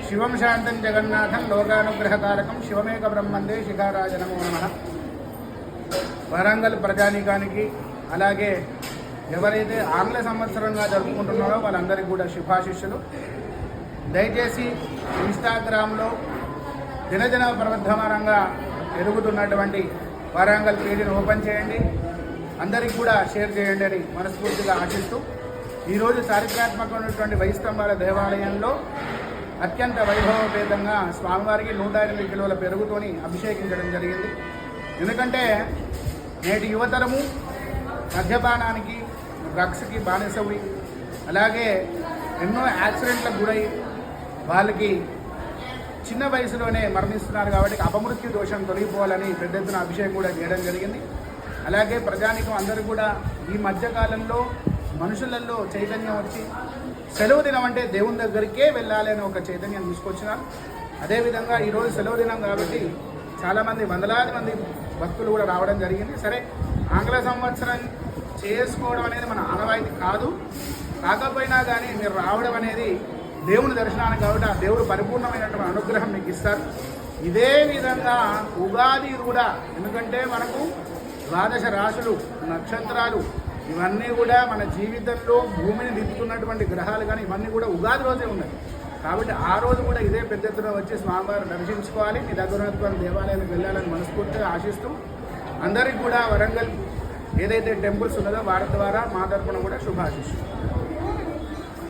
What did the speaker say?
శివం శాంతం జగన్నాథం లోకానుగ్రహకారకం శివమేక బ్రహ్మందే శిఖారాజ నమో నమః. వరంగల్ ప్రజానీకానికి అలాగే ఎవరైతే ఆంగ్ల సంవత్సరంగా జరుపుకుంటున్నారో వాళ్ళందరికీ కూడా శుభాశిష్యులు. దయచేసి ఇన్స్టాగ్రామ్లో దినదిన ప్రవర్ధమానంగా పెరుగుతున్నటువంటి వరంగల్ పేజీని ఓపెన్ చేయండి, అందరికీ కూడా షేర్ చేయండి అని మనస్ఫూర్తిగా ఆశిస్తూ ఈరోజు చారిత్రాత్మకమైనటువంటి వైస్తంభాల దేవాలయంలో అత్యంత వైభవపేతంగా స్వామివారికి 108 కిలోల పెరుగుతోని అభిషేకించడం జరిగింది. ఎందుకంటే నేటి యువతరము మద్యపానానికి డ్రగ్స్కి బానిసవి, అలాగే ఎన్నో యాక్సిడెంట్లకు గురై వాళ్ళకి చిన్న వయసులోనే మరణిస్తున్నారు. కాబట్టి అపమృత్యు దోషం తొలగిపోవాలని పెద్ద ఎత్తున అభిషేకం కూడా చేయడం జరిగింది. అలాగే ప్రజానికం అందరూ కూడా ఈ మధ్యకాలంలో మనుషులలో చైతన్యం వచ్చి సెలవు దినం అంటే దేవుని దగ్గరికే వెళ్ళాలి అని ఒక చైతన్యం తీసుకొచ్చినారు. అదేవిధంగా ఈరోజు సెలవు దినం కాబట్టి చాలామంది వందలాది మంది భక్తులు కూడా రావడం జరిగింది. సరే, ఆంగ్ల సంవత్సరం చేసుకోవడం అనేది మన ఆనవాయితీ కాదు, కాకపోయినా కానీ మీరు రావడం అనేది దేవుని దర్శనానికి కాబట్టి ఆ దేవుడు పరిపూర్ణమైనటువంటి అనుగ్రహం మీకు ఇస్తారు. ఇదే విధంగా ఉగాది కూడా, ఎందుకంటే మనకు 12 రాశులు, నక్షత్రాలు ఇవన్నీ కూడా మన జీవితంలో భూమిని దిద్దుతున్నటువంటి గ్రహాలు, కానీ ఇవన్నీ కూడా ఉగాది రోజే ఉన్నాయి. కాబట్టి ఆ రోజు కూడా ఇదే పెద్ద ఎత్తున వచ్చి స్వామివారిని దర్శించుకోవాలి, మీ దగ్గర ఉన్నటువంటి దేవాలయానికి వెళ్ళాలని మనస్ఫూర్తిగా ఆశిస్తూ అందరికీ కూడా వరంగల్ ఏదైతే టెంపుల్స్ ఉన్నదో వారి ద్వారా మా తరపున కూడా శుభాశిష్యులు.